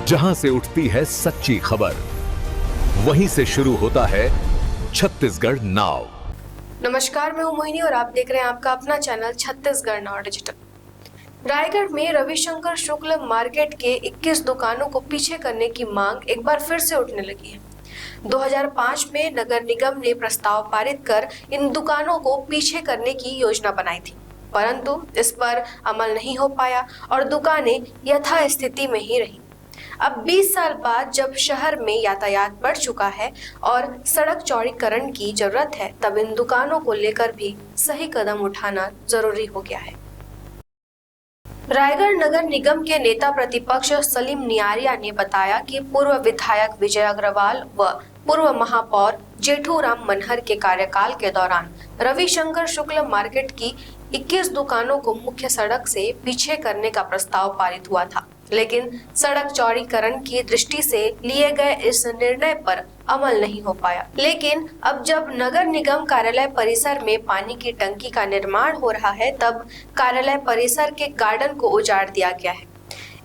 जहां से उठती है सच्ची खबर, वहीं से शुरू होता है छत्तीसगढ़ नाव। नमस्कार, मैं हूं मोहिनी और आप देख रहे हैं आपका अपना चैनल छत्तीसगढ़ नाव डिजिटल। रायगढ़ में रविशंकर शुक्ल मार्केट के 21 दुकानों को पीछे करने की मांग एक बार फिर से उठने लगी है। 2005 में नगर निगम ने प्रस्ताव पारित कर इन दुकानों को पीछे करने की योजना बनाई थी, परंतु इस पर अमल नहीं हो पाया और दुकानें यथास्थिति में ही रही। अब 20 साल बाद जब शहर में यातायात बढ़ चुका है और सड़क चौड़ीकरण की जरूरत है, तब इन दुकानों को लेकर भी सही कदम उठाना जरूरी हो गया है। रायगढ़ नगर निगम के नेता प्रतिपक्ष सलीम नियारिया ने बताया कि पूर्व विधायक विजय अग्रवाल व पूर्व महापौर जेठूराम मनहर के कार्यकाल के दौरान रविशंकर शुक्ल मार्केट की 21 दुकानों को मुख्य सड़क से पीछे करने का प्रस्ताव पारित हुआ था, लेकिन सड़क चौड़ीकरण की दृष्टि से लिए गए इस निर्णय पर अमल नहीं हो पाया। लेकिन अब जब नगर निगम कार्यालय परिसर में पानी की टंकी का निर्माण हो रहा है, तब कार्यालय परिसर के गार्डन को उजाड़ दिया गया है।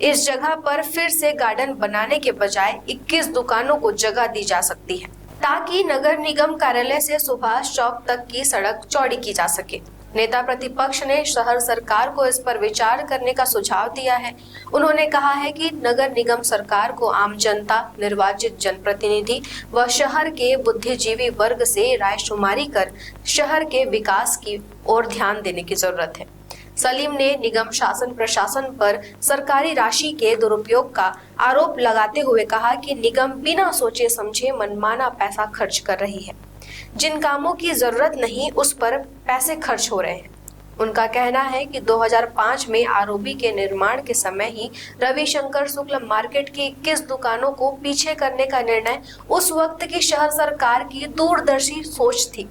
इस जगह पर फिर से गार्डन बनाने के बजाय 21 दुकानों को जगह दी जा सकती है, ताकि नगर निगम कार्यालय से सुभाष चौक तक की सड़क चौड़ी की जा सके। नेता प्रतिपक्ष ने शहर सरकार को इस पर विचार करने का सुझाव दिया है। उन्होंने कहा है कि नगर निगम सरकार को आम जनता, निर्वाचित जनप्रतिनिधि व शहर के बुद्धिजीवी वर्ग से रायशुमारी कर शहर के विकास की ओर ध्यान देने की जरूरत है। सलीम ने निगम शासन प्रशासन पर सरकारी राशि के दुरुपयोग का आरोप लगाते हुए कहा कि निगम बिना सोचे समझे मनमाना पैसा खर्च कर रही है। जिन कामों की जरूरत नहीं, उस पर पैसे खर्च हो रहे हैं। उनका कहना है कि 2005 में आरओबी के निर्माण के समय ही रविशंकर शुक्ल मार्केट की 21 दुकानों को पीछे करने का निर्णय उस वक्त की शहर सरकार की दूरदर्शी सोच थी,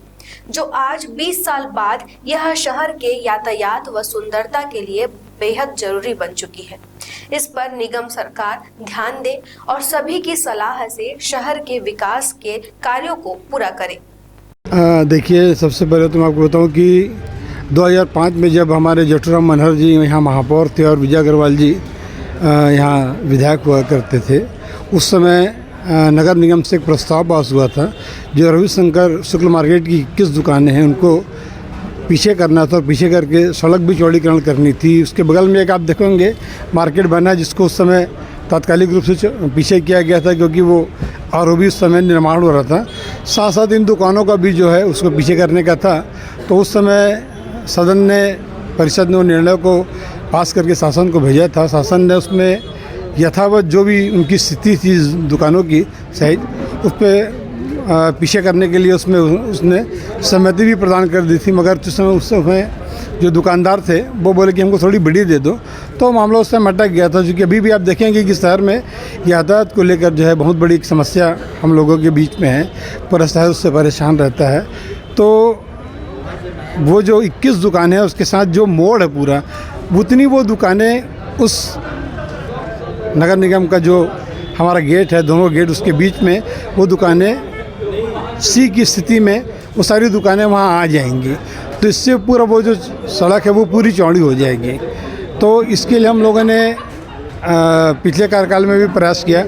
जो आज 20 साल बाद यह शहर के यातायात व सुंदरता के लिए बेहद जरूरी बन चुकी है। इस पर निगम सरकार ध्यान दे और सभी की सलाह से शहर के विकास के कार्यों को पूरा करे। देखिए, सबसे पहले तो मैं आपको बताऊं कि 2005 में जब हमारे जेठूराम मनहर जी यहाँ महापौर थे और विजय अग्रवाल जी यहाँ विधायक हुआ करते थे, उस समय नगर निगम से एक प्रस्ताव पास हुआ था जो रविशंकर शुक्ल मार्केट की 21 दुकानें हैं उनको पीछे करना था और पीछे करके सड़क भी चौड़ीकरण करनी थी। उसके बगल में एक आप देखेंगे मार्केट बना, जिसको उस समय तात्कालिक रूप से पीछे किया गया था क्योंकि वो आरओबी उस समय निर्माण हो रहा था। साथ साथ इन दुकानों का भी जो है उसको पीछे करने का था। तो उस समय सदन ने, परिषद ने निर्णय को पास करके शासन को भेजा था। शासन ने उसमें यथावत जो भी उनकी स्थिति थी दुकानों की साइज, उस पर पीछे करने के लिए उसने सहमति भी प्रदान कर दी थी। मगर उस समय जो दुकानदार थे वो बोले कि हमको थोड़ी बड़ी दे दो, तो मामला उस समय अटक गया था। क्योंकि अभी भी आप देखेंगे कि शहर में यातायात को लेकर जो है बहुत बड़ी एक समस्या हम लोगों के बीच में है, पूरा शहर उससे परेशान रहता है। तो वो जो 21 दुकानें हैं उसके साथ जो मोड़ है पूरा, उतनी वो दुकानें उस नगर निगम का जो हमारा गेट है, दोनों गेट उसके बीच में वो दुकानें सी की स्थिति में वो सारी दुकानें वहाँ आ जाएंगी। तो इससे पूरा वो जो सड़क है वो पूरी चौड़ी हो जाएगी। तो इसके लिए हम लोगों ने पिछले कार्यकाल में भी प्रयास किया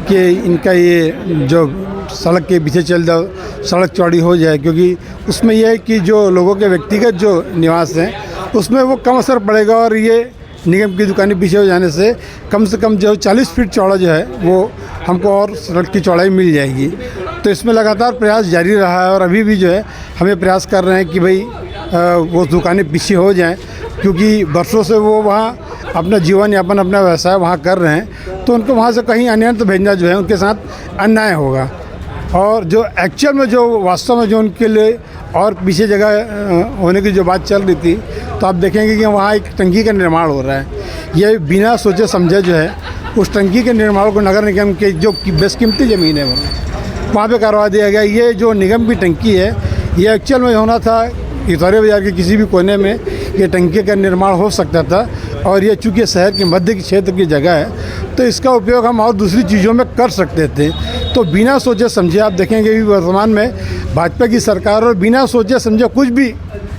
कि इनका ये जो सड़क के पीछे चल जाओ, सड़क चौड़ी हो जाए, क्योंकि उसमें यह है कि जो लोगों के व्यक्तिगत जो निवास हैं उसमें वो कम असर पड़ेगा और ये निगम की दुकानें पीछे हो जाने से कम जो 40 फीट चौड़ा जो है वो हमको और सड़क की चौड़ाई मिल जाएगी। तो इसमें लगातार प्रयास जारी रहा है और अभी भी जो है हमें प्रयास कर रहे हैं कि भाई वो दुकानें पीछे हो जाएं, क्योंकि वर्षों से वो वहाँ अपना जीवन यापन, अपना व्यवसाय वहाँ कर रहे हैं। तो उनको वहाँ से कहीं अन्यत्र भेजना जो है उनके साथ अन्याय होगा। और जो एक्चुअल में जो वास्तव में जो उनके लिए और पीछे जगह होने की जो बात चल रही थी, तो आप देखेंगे कि वहाँ एक टंकी का निर्माण हो रहा है। ये बिना सोचे समझे जो है उस टंकी के निर्माण को नगर निगम के जो बेशकीमती ज़मीन है वहाँ पे करवा दिया गया। ये जो निगम की टंकी है ये एक्चुअल में होना था इतौरे बाज़ार के किसी भी कोने में ये टंकी का निर्माण हो सकता था, और ये चूँकि शहर के मध्य के क्षेत्र की जगह है तो इसका उपयोग हम और दूसरी चीज़ों में कर सकते थे। तो बिना सोचे समझे आप देखेंगे कि वर्तमान में भाजपा की सरकार और बिना सोचे समझे कुछ भी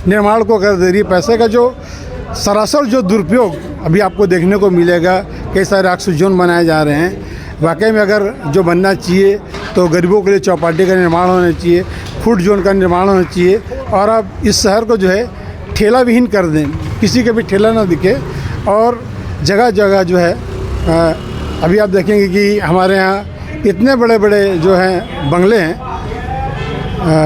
निर्माण को कर दे रही है। पैसे का जो सरासर जो दुरुपयोग अभी आपको देखने को मिलेगा, कई सारे ऑक्सीजन बनाए जा रहे हैं, वाकई में अगर जो बनना चाहिए तो गरीबों के लिए चौपाटी का निर्माण होना चाहिए, फूड जोन का निर्माण होना चाहिए, और अब इस शहर को जो है ठेला विहीन कर दें, किसी के भी ठेला ना दिखे, और जगह जगह जो है अभी आप देखेंगे कि हमारे यहाँ इतने बड़े बड़े जो हैं बंगले हैं,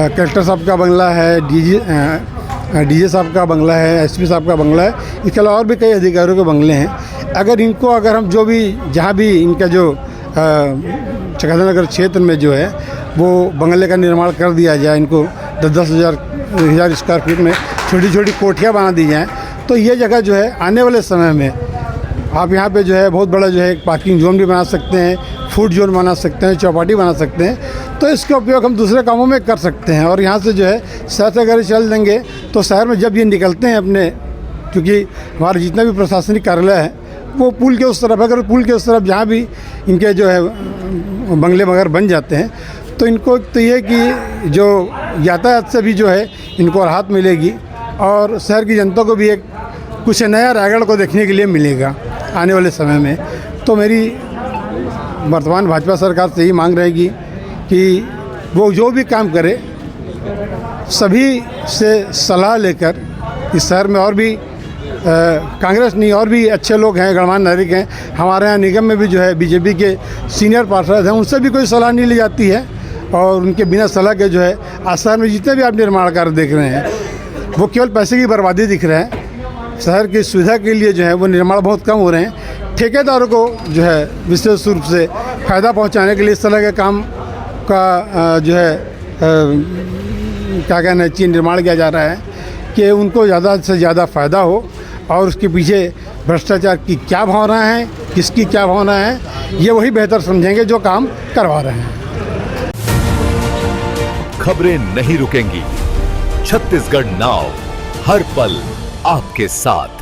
कलेक्टर साहब का बंगला है, डीजे साहब का बंगला है, एसपी साहब का बंगला है, इसके अलावा और भी कई अधिकारियों के बंगले हैं। अगर हम जो भी जहाँ भी इनका जो चकधर नगर क्षेत्र में जो है वो बंगले का निर्माण कर दिया जाए, इनको 10-10 हज़ार स्क्वायर फीट में छोटी छोटी कोठियाँ बना दी जाएँ, तो ये जगह जो है आने वाले समय में आप यहाँ पे जो है बहुत बड़ा जो है एक पार्किंग जोन भी बना सकते हैं, फूड जोन बना सकते हैं, चौपाटी बना सकते हैं, तो इसका उपयोग हम दूसरे कामों में कर सकते हैं। और यहाँ से जो है शहर से अगर चल देंगे तो शहर में जब ये निकलते हैं अपने, क्योंकि हमारे जितना भी प्रशासनिक कार्यालय है वो पुल के उस तरफ, अगर पुल के उस तरफ जहाँ भी इनके जो है बंगले वगैरह बन जाते हैं तो इनको तो ये कि जो यातायात से भी जो है इनको राहत मिलेगी, और शहर की जनता को भी एक कुछ नया रायगढ़ को देखने के लिए मिलेगा आने वाले समय में। तो मेरी वर्तमान भाजपा सरकार से यही मांग रहेगी कि वो जो भी काम करे सभी से सलाह लेकर, इस शहर में और भी कांग्रेस नहीं और भी अच्छे लोग हैं, गणमान्य नागरिक हैं, हमारे यहाँ निगम में भी जो है बीजेपी के सीनियर पार्षद हैं, उनसे भी कोई सलाह नहीं ली जाती है, और उनके बिना सलाह के जो है आज शहर में जितने भी आप निर्माण कार्य देख रहे हैं वो केवल पैसे की बर्बादी दिख रहे हैं। शहर की सुविधा के लिए जो है वो निर्माण बहुत कम हो रहे हैं। ठेकेदारों को जो है विशेष रूप से फ़ायदा पहुंचाने के लिए इस तरह के काम का जो है क्या कहना चाहिए निर्माण किया जा रहा है कि उनको ज़्यादा से ज़्यादा फ़ायदा हो, और उसके पीछे भ्रष्टाचार की क्या भावना है, किसकी क्या भावना है, ये वही बेहतर समझेंगे जो काम करवा रहे हैं। खबरें नहीं रुकेंगी, छत्तीसगढ़ नाउ हर पल आपके साथ।